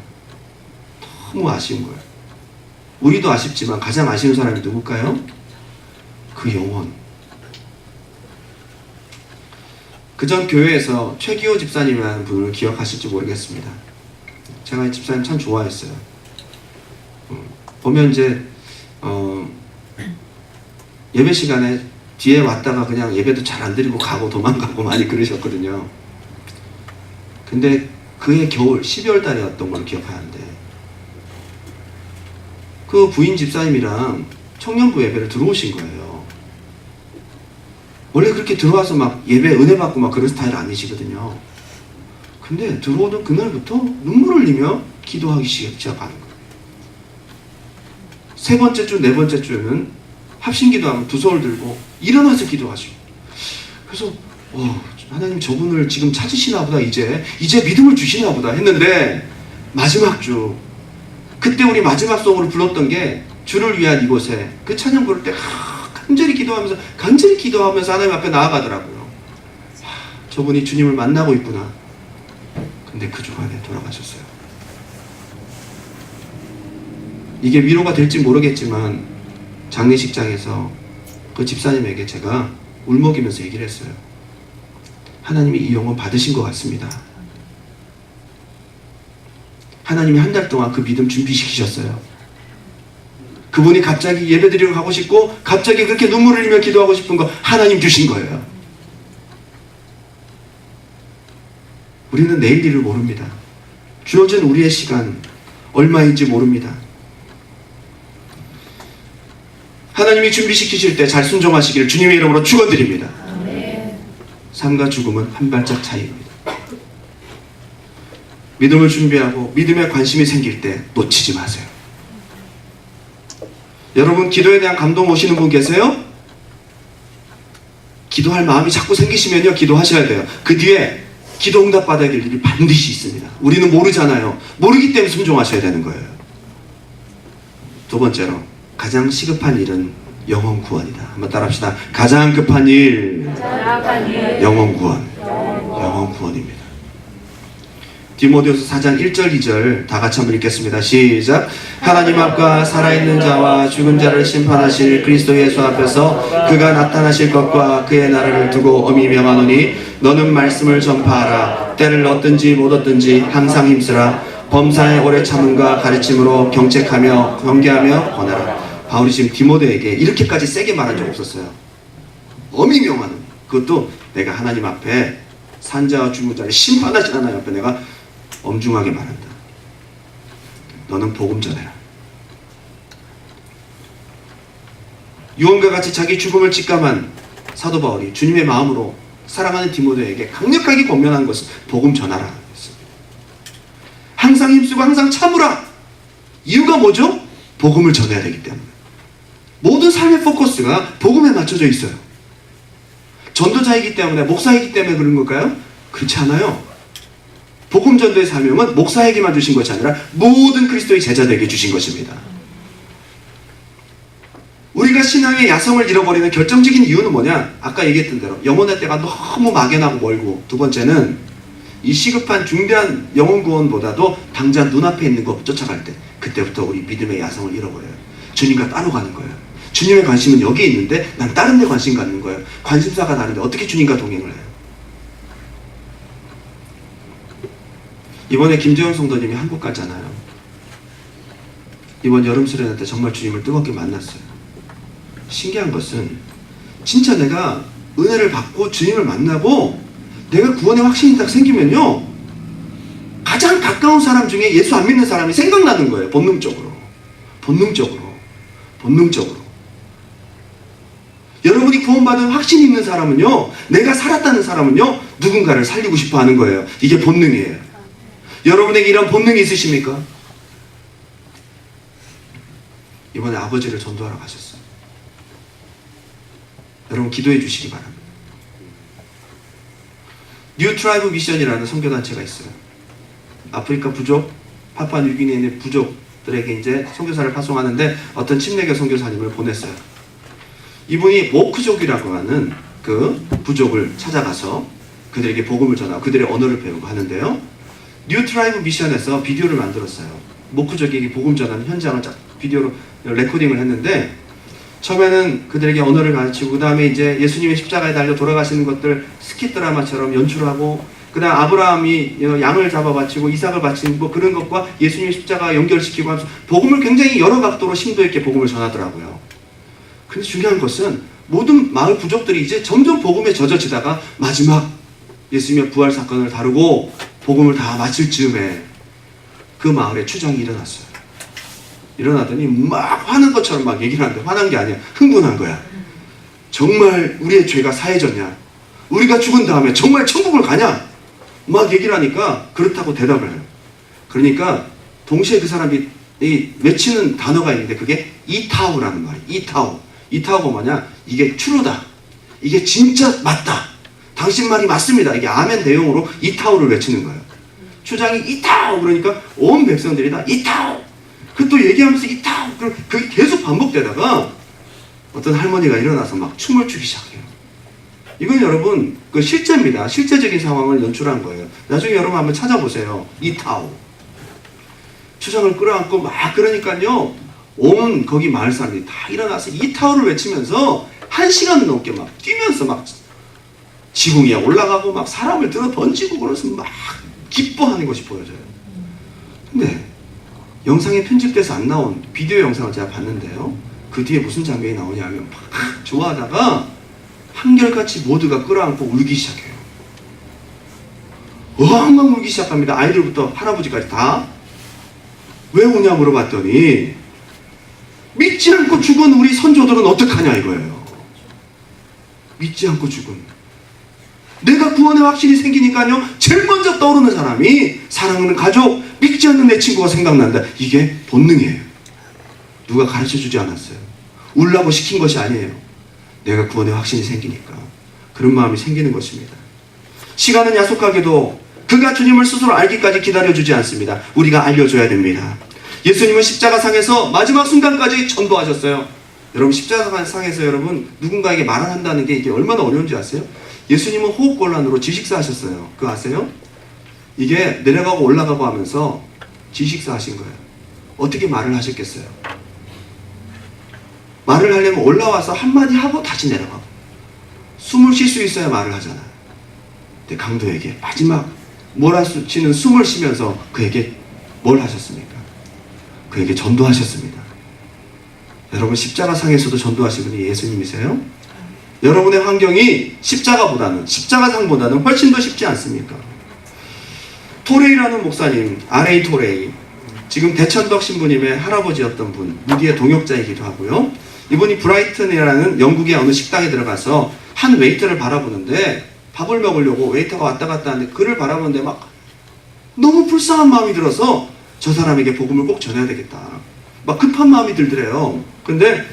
너무 아쉬운 거예요. 우리도 아쉽지만 가장 아쉬운 사람이 누굴까요? 그 영혼. 그전 교회에서 최기호 집사님이라는 분을 기억하실지 모르겠습니다. 제가 이 집사님 참 좋아했어요. 보면 이제 예배 시간에 뒤에 왔다가 그냥 예배도 잘 안 드리고 가고 도망가고 많이 그러셨거든요. 근데 그해 겨울 12월 달이었던 걸 기억하는데, 그 부인 집사님이랑 청년부 예배를 들어오신 거예요. 원래 그렇게 들어와서 막 예배 은혜 받고 막 그런 스타일 아니시거든요. 근데 들어오던 그날부터 눈물을 흘리며 기도하기 시작하는 거예요. 세 번째 주, 네 번째 주에는 합심 기도하면 두 손을 들고 일어나서 기도하시고, 그래서 하나님 저분을 지금 찾으시나 보다, 이제 믿음을 주시나 보다 했는데, 마지막 주, 그때 우리 마지막 송으로 불렀던 게 주를 위한 이곳에, 그 찬양 부를 때 간절히 기도하면서 하나님 앞에 나아가더라고요. 저분이 주님을 만나고 있구나. 근데 그 주간에 돌아가셨어요. 이게 위로가 될지 모르겠지만 장례식장에서 그 집사님에게 제가 울먹이면서 얘기를 했어요. 하나님이 이 영혼 받으신 것 같습니다. 하나님이 한 달 동안 그 믿음 준비시키셨어요. 그분이 갑자기 예배드리러 가고 싶고 갑자기 그렇게 눈물을 흘리며 기도하고 싶은 거 하나님 주신 거예요. 우리는 내일 일을 모릅니다. 주어진 우리의 시간 얼마인지 모릅니다. 하나님이 준비시키실 때 잘 순종하시기를 주님의 이름으로 축원드립니다. 삶과 죽음은 한 발짝 차이입니다. 믿음을 준비하고 믿음에 관심이 생길 때 놓치지 마세요. 여러분, 기도에 대한 감동 오시는 분 계세요? 기도할 마음이 자꾸 생기시면요, 기도하셔야 돼요. 그 뒤에 기도 응답 받아야 될 일이 반드시 있습니다. 우리는 모르잖아요. 모르기 때문에 순종하셔야 되는 거예요. 두 번째로, 가장 시급한 일은 영혼 구원이다. 한번 따라합시다. 가장 급한 일, 영혼 구원. 영혼 구원입니다. 디모데후서 4장 1절 2절 다 같이 한번 읽겠습니다. 시작. 하나님 앞과 살아있는 자와 죽은 자를 심판하실 그리스도 예수 앞에서 그가 나타나실 것과 그의 나라를 두고 엄히 명하노니 너는 말씀을 전파하라. 때를 얻든지 못 얻든지 항상 힘쓰라. 범사의 오래 참음과 가르침으로 경책하며 경계하며 권하라. 바울이 지금 디모데에게 이렇게까지 세게 말한 적 없었어요. 엄히 명하노니, 그것도 내가 하나님 앞에 산자와 중보자를 심판하지 않아요. 앞에 내가 엄중하게 말한다. 너는 복음 전해라. 유언과 같이 자기 죽음을 직감한 사도 바울이 주님의 마음으로 사랑하는 디모데에게 강력하게 권면한 것은 복음 전하라. 항상 힘쓰고 항상 참으라. 이유가 뭐죠? 복음을 전해야 되기 때문에. 모든 삶의 포커스가 복음에 맞춰져 있어요. 전도자이기 때문에, 목사이기 때문에 그런 걸까요? 그렇지 않아요. 복음 전도의 사명은 목사에게만 주신 것이 아니라 모든 그리스도의 제자들에게 주신 것입니다. 우리가 신앙의 야성을 잃어버리는 결정적인 이유는 뭐냐? 아까 얘기했던 대로 영혼의 때가 너무 막연하고 멀고, 두 번째는 이 시급한 중대한 영혼 구원보다도 당장 눈앞에 있는 것 쫓아갈 때, 그때부터 우리 믿음의 야성을 잃어버려요. 주님과 따로 가는 거예요. 주님의 관심은 여기에 있는데 난 다른 데 관심 갖는 거예요. 관심사가 다른데 어떻게 주님과 동행을 해요? 이번에 김재원 성도님이 한국 갔잖아요. 이번 여름 수련회 때 정말 주님을 뜨겁게 만났어요. 신기한 것은 진짜 내가 은혜를 받고 주님을 만나고 내가 구원의 확신이 딱 생기면요, 가장 가까운 사람 중에 예수 안 믿는 사람이 생각나는 거예요. 본능적으로. 여러분이 구원받은 확신이 있는 사람은요, 내가 살았다는 사람은요, 누군가를 살리고 싶어 하는 거예요. 이게 본능이에요. 여러분에게 이런 본능이 있으십니까? 이번에 아버지를 전도하러 가셨어요. 여러분 기도해 주시기 바랍니다. 뉴 트라이브 미션이라는 선교단체가 있어요. 아프리카 부족, 파푸아뉴기니에 있는 부족들에게 이제 선교사를 파송하는데 어떤 침례교 선교사님을 보냈어요. 이분이 모크족이라고 하는 그 부족을 찾아가서 그들에게 복음을 전하고 그들의 언어를 배우고 하는데요. 뉴 트라이브 미션에서 비디오를 만들었어요. 모크족에게 복음 전하는 현장을 비디오로 레코딩을 했는데, 처음에는 그들에게 언어를 가르치고, 그 다음에 이제 예수님의 십자가에 달려 돌아가시는 것들 스킷 드라마처럼 연출하고, 그 다음 아브라함이 양을 잡아 바치고 이삭을 바치는 뭐 그런 것과 예수님의 십자가 연결시키고 하면서 복음을 굉장히 여러 각도로 심도 있게 복음을 전하더라고요. 근데 중요한 것은 모든 마을 부족들이 이제 점점 복음에 젖어지다가 마지막 예수님의 부활 사건을 다루고 복음을 다 마칠 즈음에 그 마을에 추정이 일어났어요. 일어나더니 막 화난 것처럼 막 얘기를 하는데, 화난 게 아니야. 흥분한 거야. 정말 우리의 죄가 사해졌냐? 우리가 죽은 다음에 정말 천국을 가냐? 막 얘기를 하니까 그렇다고 대답을 해요. 그러니까 동시에 그 사람이 외치는 단어가 있는데 그게 이타우라는 말이에요. 이타우가 뭐냐? 이게 트루다. 이게 진짜 맞다. 당신 말이 맞습니다. 이게 아멘 내용으로 이타우를 외치는 거예요. 추장이 이타우 그러니까 온 백성들이 다 이타우. 그 또 얘기하면서 이타우. 그게 계속 반복되다가 어떤 할머니가 일어나서 막 춤을 추기 시작해요. 이건 여러분 그 실제입니다. 실제적인 상황을 연출한 거예요. 나중에 여러분 한번 찾아보세요. 이타우. 추장을 끌어안고 막 그러니까요, 온 거기 마을 사람들이 다 일어나서 이타우를 외치면서 1시간 넘게 막 뛰면서 막 지붕 위에 올라가고 막 사람을 들어 던지고 그러면서 막 기뻐하는 것이 보여져요. 근데 영상에 편집돼서 안 나온 비디오 영상을 제가 봤는데요, 그 뒤에 무슨 장면이 나오냐면 막 좋아하다가 한결같이 모두가 끌어안고 울기 시작해요. 엉엉 울기 시작합니다. 아이들부터 할아버지까지 다. 왜 우냐 물어봤더니 믿지 않고 죽은 우리 선조들은 어떡하냐 이거예요. 믿지 않고 죽은. 내가 구원의 확신이 생기니까요, 제일 먼저 떠오르는 사람이 사랑하는 가족, 믿지 않는 내 친구가 생각난다. 이게 본능이에요. 누가 가르쳐주지 않았어요. 울라고 시킨 것이 아니에요. 내가 구원의 확신이 생기니까 그런 마음이 생기는 것입니다. 시간은 야속하게도 그가 주님을 스스로 알기까지 기다려주지 않습니다. 우리가 알려줘야 됩니다. 예수님은 십자가상에서 마지막 순간까지 전도하셨어요. 여러분 십자가상에서 여러분 누군가에게 말을 한다는 게 이게 얼마나 어려운지 아세요? 예수님은 호흡곤란으로 지식사 하셨어요. 그거 아세요? 이게 내려가고 올라가고 하면서 지식사 하신 거예요. 어떻게 말을 하셨겠어요? 말을 하려면 올라와서 한마디 하고 다시 내려가고 숨을 쉴 수 있어야 말을 하잖아요. 근데 강도에게 마지막 몰아치는 숨을 쉬면서 그에게 뭘 하셨습니까? 그에게 전도하셨습니다. 여러분 십자가상에서도 전도하신 분이 예수님이세요? 여러분의 환경이 십자가상보다는 훨씬 더 쉽지 않습니까? 토레이라는 목사님, R.A. 토레이, 지금 대천덕 신부님의 할아버지였던 분, 무디의 동역자이기도 하고요. 이분이 브라이튼이라는 영국의 어느 식당에 들어가서 한 웨이터를 바라보는데, 밥을 먹으려고 웨이터가 왔다 갔다 하는데 그를 바라보는데 막 너무 불쌍한 마음이 들어서 저 사람에게 복음을 꼭 전해야 되겠다, 막 급한 마음이 들더래요. 근데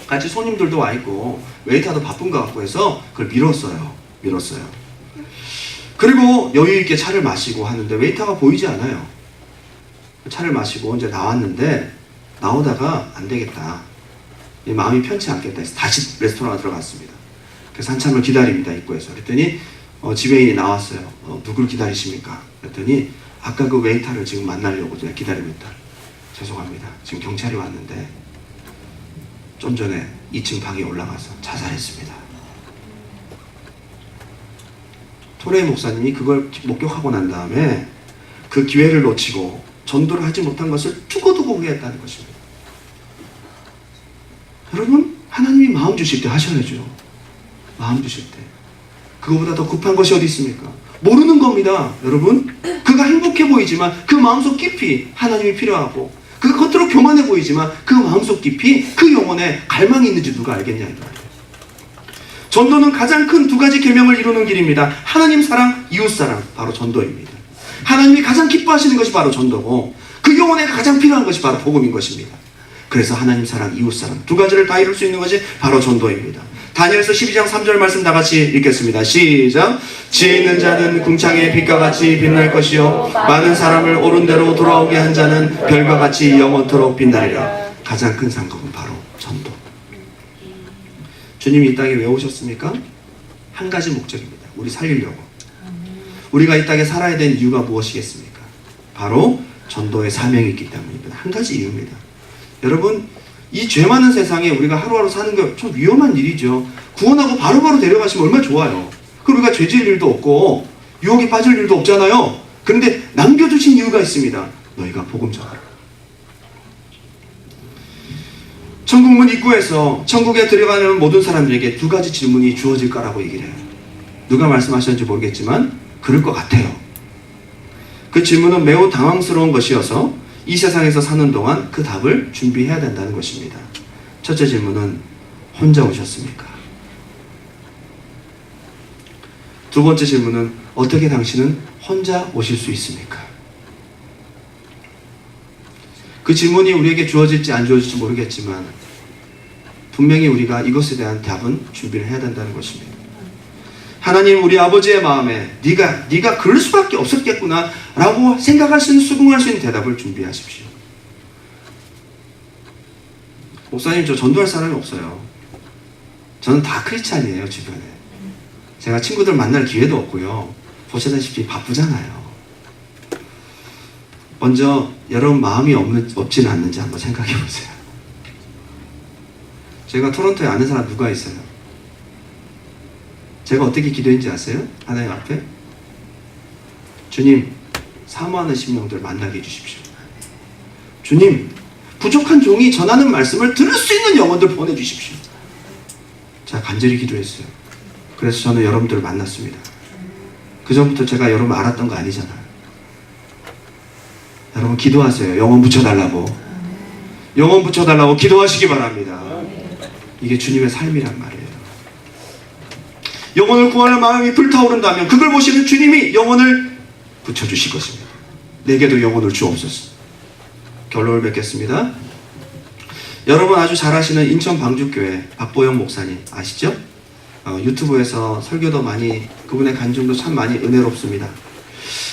같이 손님들도 와 있고 웨이터도 바쁜 것 같고 해서 그걸 밀었어요. 그리고 여유 있게 차를 마시고 하는데 웨이터가 보이지 않아요. 차를 마시고 이제 나왔는데, 나오다가 안 되겠다, 마음이 편치 않겠다 해서 다시 레스토랑에 들어갔습니다. 그래서 한참을 기다립니다, 입구에서. 그랬더니 지배인이 나왔어요. 누굴 기다리십니까? 그랬더니 아까 그 웨이터를 지금 만나려고 제가 기다리고 있다. 죄송합니다, 지금 경찰이 왔는데 좀 전에 2층 방에 올라가서 자살했습니다. 토레이 목사님이 그걸 목격하고 난 다음에 그 기회를 놓치고 전도를 하지 못한 것을 두고두고 후회했다는 것입니다. 여러분, 하나님이 마음 주실 때 하셔야죠. 마음 주실 때. 그거보다 더 급한 것이 어디 있습니까? 모르는 겁니다. 여러분, 그가 행복해 보이지만 그 마음속 깊이 하나님이 필요하고, 그 겉으로 교만해 보이지만 그 마음속 깊이 그 영혼에 갈망이 있는지 누가 알겠냐 이 말이에요. 전도는 가장 큰 두 가지 계명을 이루는 길입니다. 하나님 사랑, 이웃 사랑, 바로 전도입니다. 하나님이 가장 기뻐하시는 것이 바로 전도고, 그 영혼에 가장 필요한 것이 바로 복음인 것입니다. 그래서 하나님 사랑, 이웃 사랑 두 가지를 다 이룰 수 있는 것이 바로 전도입니다. 다니엘서 12장 3절 말씀 다 같이 읽겠습니다. 시작. 지혜 있는 자는 궁창의 빛과 같이 빛날 것이요, 많은 사람을 옳은 대로 돌아오게 한 자는 별과 같이 영원토록 빛나리라. 가장 큰 상급은 바로 전도. 주님이 이 땅에 왜 오셨습니까? 한 가지 목적입니다. 우리 살리려고. 우리가 이 땅에 살아야 되는 이유가 무엇이겠습니까? 바로 전도의 사명이 있기 때문입니다. 한 가지 이유입니다. 여러분, 이 죄 많은 세상에 우리가 하루하루 사는 게 좀 위험한 일이죠. 구원하고 바로바로 데려가시면 얼마나 좋아요. 그럼 우리가 죄 지을 일도 없고 유혹에 빠질 일도 없잖아요. 그런데 남겨두신 이유가 있습니다. 너희가 복음 전하라. 천국문 입구에서 천국에 들어가는 모든 사람들에게 두 가지 질문이 주어질 거라고 얘기를 해요. 누가 말씀하셨는지 모르겠지만 그럴 것 같아요. 그 질문은 매우 당황스러운 것이어서 이 세상에서 사는 동안 그 답을 준비해야 된다는 것입니다. 첫째 질문은 혼자 오셨습니까? 두 번째 질문은 어떻게 당신은 혼자 오실 수 있습니까? 그 질문이 우리에게 주어질지 안 주어질지 모르겠지만 분명히 우리가 이것에 대한 답은 준비를 해야 된다는 것입니다. 하나님, 우리 아버지의 마음에 네가 그럴 수밖에 없었겠구나 라고 생각할 수 있는, 수긍할 수 있는 대답을 준비하십시오. 목사님, 저 전도할 사람이 없어요. 저는 다 크리스찬이에요. 주변에 제가 친구들 만날 기회도 없고요. 보시다시피 바쁘잖아요. 먼저 여러분 마음이 없지는 않는지 한번 생각해 보세요. 제가 토론토에 아는 사람 누가 있어요? 제가 어떻게 기도했는지 아세요? 하나님 앞에 주님, 사모하는 심령들 만나게 해주십시오. 주님, 부족한 종이 전하는 말씀을 들을 수 있는 영혼들 보내주십시오. 제가 간절히 기도했어요. 그래서 저는 여러분들을 만났습니다. 그 전부터 제가 여러분 알았던 거 아니잖아요. 여러분 기도하세요. 영혼 붙여달라고. 영혼 붙여달라고 기도하시기 바랍니다. 이게 주님의 삶이란 말이에요. 영혼을 구하는 마음이 불타오른다면 그걸 보시는 주님이 영혼을 붙여주실 것입니다. 내게도 영혼을 주옵소서. 결론을 맺겠습니다. 여러분 아주 잘 아시는 인천 방주교회 박보영 목사님 아시죠? 유튜브에서 설교도 많이, 그분의 간증도 참 많이 은혜롭습니다.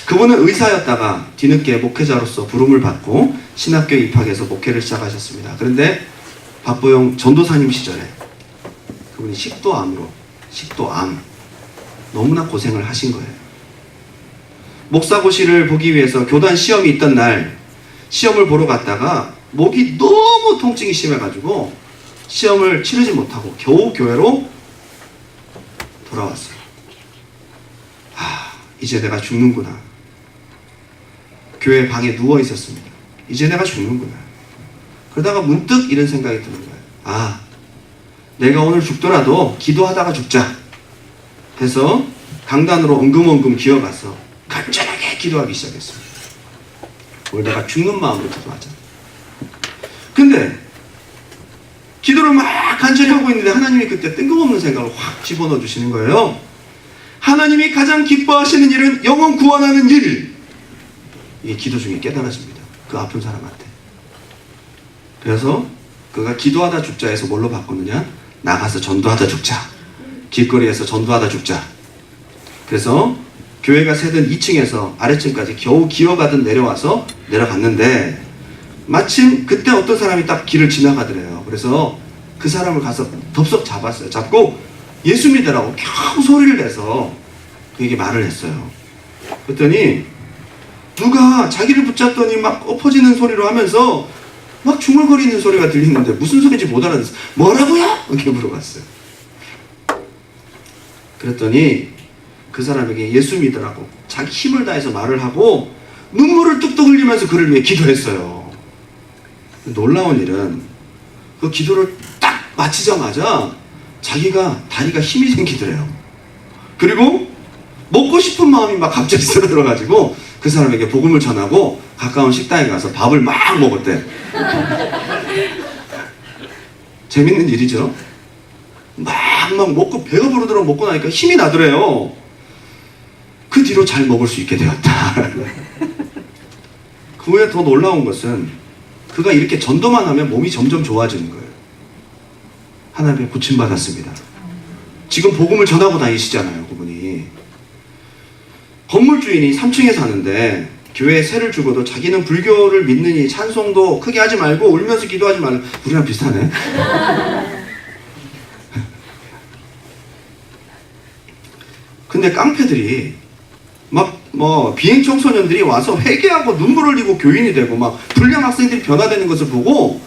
그분은 의사였다가 뒤늦게 목회자로서 부름을 받고 신학교에 입학해서 목회를 시작하셨습니다. 그런데 박보영 전도사님 시절에 그분이 식도암 너무나 고생을 하신 거예요. 목사고시를 보기 위해서 교단 시험이 있던 날 시험을 보러 갔다가 목이 너무 통증이 심해가지고 시험을 치르지 못하고 겨우 교회로 돌아왔어요. 이제 내가 죽는구나. 교회 방에 누워 있었습니다. 이제 내가 죽는구나. 그러다가 문득 이런 생각이 드는 거예요. 내가 오늘 죽더라도 기도하다가 죽자 해서 강단으로 엉금엉금 기어가서 간절하게 기도하기 시작했습니다. 오늘 내가 죽는 마음으로 기도하자. 근데 기도를 막 간절히 하고 있는데 하나님이 그때 뜬금없는 생각을 확 집어넣어 주시는 거예요. 하나님이 가장 기뻐하시는 일은 영혼 구원하는 일. 이게 기도 중에 깨달아집니다. 그 아픈 사람한테. 그래서 그가 기도하다 죽자 해서 뭘로 바꿨느냐? 나가서 전도하다 죽자. 길거리에서 전도하다 죽자. 그래서 교회가 세든 2층에서 아래층까지 겨우 기어가듯 내려갔는데 마침 그때 어떤 사람이 딱 길을 지나가더래요. 그래서 그 사람을 가서 덥석 잡았어요. 잡고 예수 믿으라고 겨우 소리를 내서 그에게 말을 했어요. 그랬더니 누가 자기를 붙잡더니 막 엎어지는 소리로 하면서 막 중얼거리는 소리가 들리는데 무슨 소리인지 못 알아듣어서 뭐라고요? 이렇게 물어봤어요. 그랬더니 그 사람에게 예수 믿으라고 자기 힘을 다해서 말을 하고 눈물을 뚝뚝 흘리면서 그를 위해 기도했어요. 놀라운 일은 그 기도를 딱 마치자마자 자기가 다리가 힘이 생기더래요. 그리고 먹고 싶은 마음이 막 갑자기 들어가지고 그 사람에게 복음을 전하고 가까운 식당에 가서 밥을 막 먹었대. 재밌는 일이죠. 막 먹고 배가 부르도록 먹고 나니까 힘이 나더래요. 그 뒤로 잘 먹을 수 있게 되었다. 그 후에 더 놀라운 것은 그가 이렇게 전도만 하면 몸이 점점 좋아지는 거예요. 하나님의 고침받았습니다. 지금 복음을 전하고 다니시잖아요, 그분이. 건물 주인이 3층에 사는데 교회에 세를 주고도 자기는 불교를 믿느니 찬송도 크게 하지 말고 울면서 기도하지 말라. 우리랑 비슷하네. 근데 깡패들이 막 비행 청소년들이 와서 회개하고 눈물 흘리고 교인이 되고 막 불량 학생들이 변화되는 것을 보고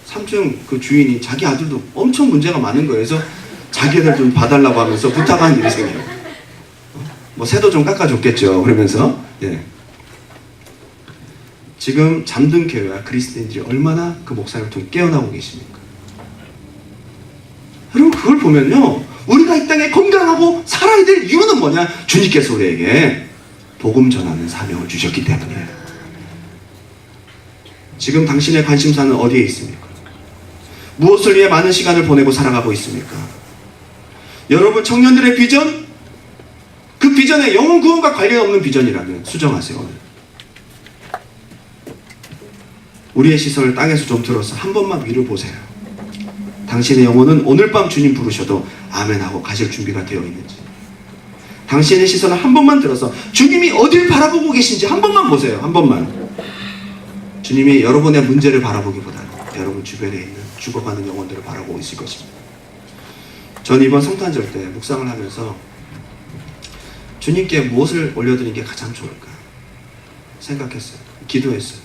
3층 그 주인이 자기 아들도 엄청 문제가 많은 거예요. 그래서 자기 아들 좀 봐달라고 하면서 부탁하는 일이 생겨요. 뭐 새도 좀 깎아줬겠죠. 그러면서 예. 지금 잠든 교회와 그리스도인들이 얼마나 그 목사님을 통해 깨어나고 계십니까? 여러분 그걸 보면요, 우리가 이 땅에 건강하고 살아야 될 이유는 뭐냐? 주님께서 우리에게 복음 전하는 사명을 주셨기 때문이에요. 지금 당신의 관심사는 어디에 있습니까? 무엇을 위해 많은 시간을 보내고 살아가고 있습니까? 여러분 청년들의 비전, 그 비전에 영혼 구원과 관련 없는 비전이라면 수정하세요. 오늘. 우리의 시선을 땅에서 좀 들어서 한 번만 위로 보세요. 당신의 영혼은 오늘 밤 주님 부르셔도 아멘하고 가실 준비가 되어 있는지. 당신의 시선을 한 번만 들어서 주님이 어딜 바라보고 계신지 한 번만 보세요. 한 번만. 주님이 여러분의 문제를 바라보기보다는 여러분 주변에 있는 죽어가는 영혼들을 바라보고 있을 것입니다. 전 이번 성탄절 때 묵상을 하면서 주님께 무엇을 올려드리는 게 가장 좋을까 생각했어요. 기도했어요.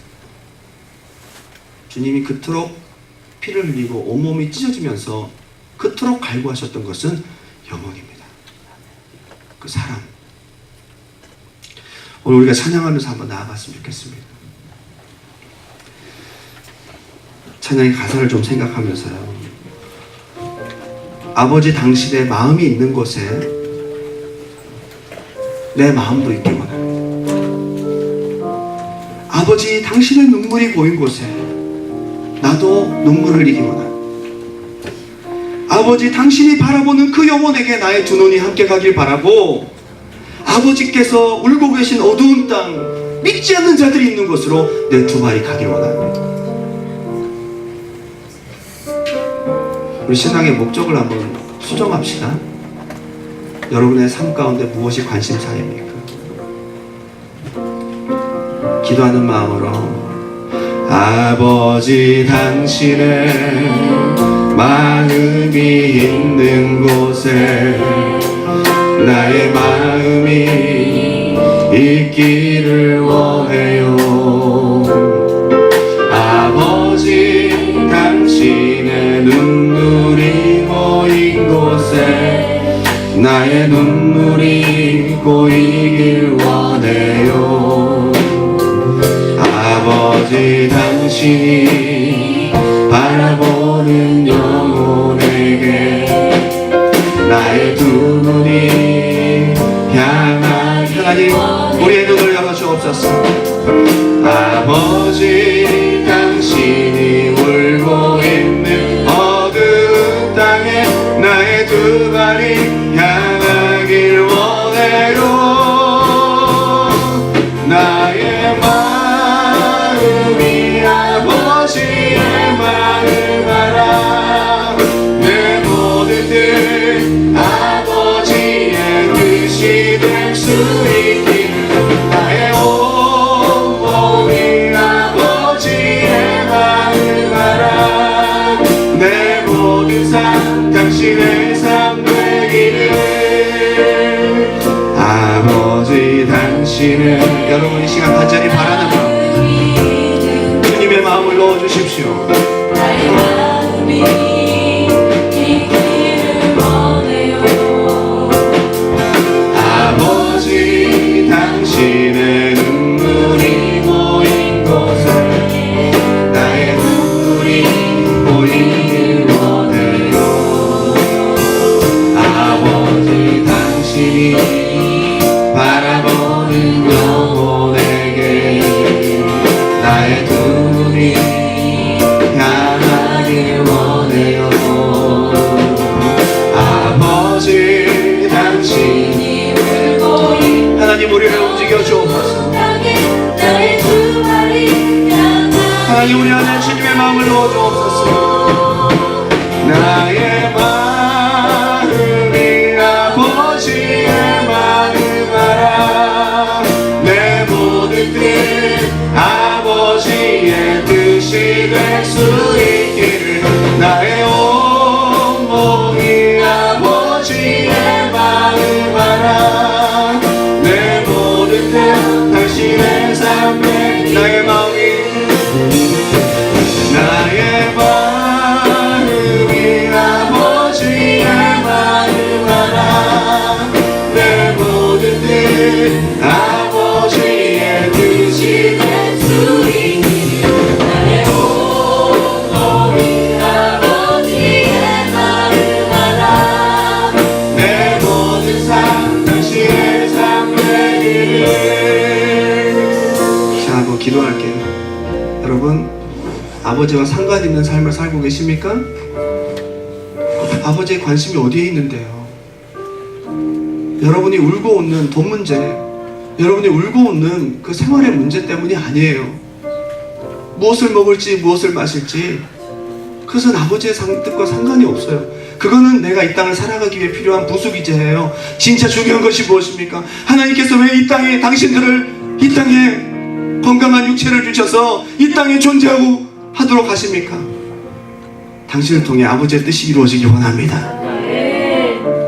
주님이 그토록 피를 흘리고 온몸이 찢어지면서 그토록 갈구하셨던 것은 영혼입니다. 그 사람. 오늘 우리가 찬양하면서 한번 나아갔으면 좋겠습니다. 찬양의 가사를 좀 생각하면서요. 아버지 당신의 마음이 있는 곳에 내 마음도 있기 원합니다. 아버지 당신의 눈물이 보인 곳에 나도 눈물을 흘리기 원합니다. 아버지 당신이 바라보는 그 영혼에게 나의 두 눈이 함께 가길 바라고, 아버지께서 울고 계신 어두운 땅, 믿지 않는 자들이 있는 곳으로 내 두 발이 가길 원합니다. 우리 신앙의 목적을 한번 수정합시다. 여러분의 삶 가운데 무엇이 관심사입니까? 기도하는 마음으로 아버지 당신의 마음이 있는 곳에 나의 마음이 있기를 원해요. 아버지 당신의 눈물이 고인 곳에 나의 눈물이 고이길 원해요. 아버지 당신이 바라보는 영혼에게 인도하여 주옵소서. 아버지 당신이 울고 있는 어두운 땅에 나의 두 발이 향하길 원해요. 나의 마음이 아버지의 마음 알아. 내 모든 뜻 아버지의 뜻이 될 수 있기를. 나의 온 몸이 아버지의 마음 알아. 내 모든 삶 당신의 삶 되기를. 아버지 당신은, 여러분 이 시간 간절히 바라는 마음, 주님의 마음을 넣어주십시오. 나의 마음이 있기를 원해요. 아버지 당신의 눈물이 모인 곳에 나의 눈물이 보이길 원해요. 아버지 당신이 바라보는 영혼에게 나의 두 눈이 향하길 원해요. 아버지 당신이 울고 있는 하나님 우리를 움직여 주옵소서. 나의 두 발이 하나님 우리 안에 주님의 마음을 넣어 주옵소서. 나의 마음이 아버지의 마음 알아. 내 모든 뜻 아버지의 뜻이 될 수 있기를. 나의 온 몸이 아버지의 마음 알아. 내 모든 뜻 당신의 삶에. 나의 마음이 아버지의 마음 알아. 내 모든 뜻 아버지의 뜻이 될 수 있기를. 나의 온 몸이 아버지의 마음 알아. 내 모든 삶 당신의 삶 되기를. 자, 한번 기도할게요. 여러분, 아버지와 상관 있는 삶을 살고 계십니까? 아버지의 관심이 어디에 있는데요? 여러분이 울고 웃는 돈 문제, 여러분이 울고 웃는 그 생활의 문제 때문이 아니에요. 무엇을 먹을지 무엇을 마실지 그것은 아버지의 뜻과 상관이 없어요. 그거는 내가 이 땅을 살아가기 위해 필요한 부수기제예요. 진짜 중요한 것이 무엇입니까? 하나님께서 왜 이 땅에 당신들을, 이 땅에 건강한 육체를 주셔서 이 땅에 존재하고 하도록 하십니까? 당신을 통해 아버지의 뜻이 이루어지기 원합니다.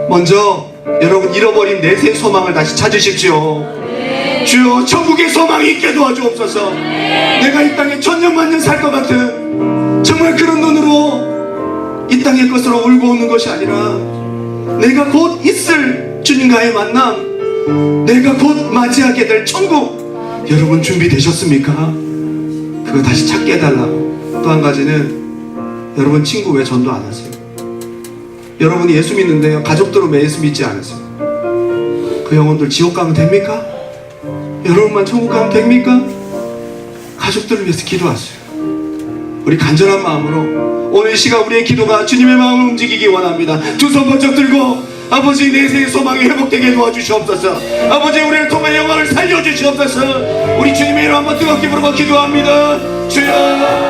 먼저 여러분 잃어버린 내세의 소망을 다시 찾으십시오. 주여 천국의 소망이 있게 도와주옵소서. 내가 이 땅에 천년만년 살 것 같은 정말 그런 눈으로 이 땅의 것으로 울고 웃는 것이 아니라 내가 곧 있을 주님과의 만남, 내가 곧 맞이하게 될 천국, 여러분 준비되셨습니까? 그거 다시 찾게 해달라고. 또 한 가지는, 여러분 친구 왜 전도 안 하세요? 여러분이 예수 믿는데요, 가족들은 왜 예수 믿지 않으세요? 그 영혼들 지옥 가면 됩니까? 여러분만 천국 가면 됩니까? 가족들을 위해서 기도하세요. 우리 간절한 마음으로 오늘 이 시간 우리의 기도가 주님의 마음을 움직이기 원합니다. 두 손 번쩍 들고 아버지 내세의 소망이 회복되게 도와주시옵소서. 아버지 우리를 통한 영광을 살려주시옵소서. 우리 주님의 이름 한번 뜨겁게 부르고 기도합니다. 주여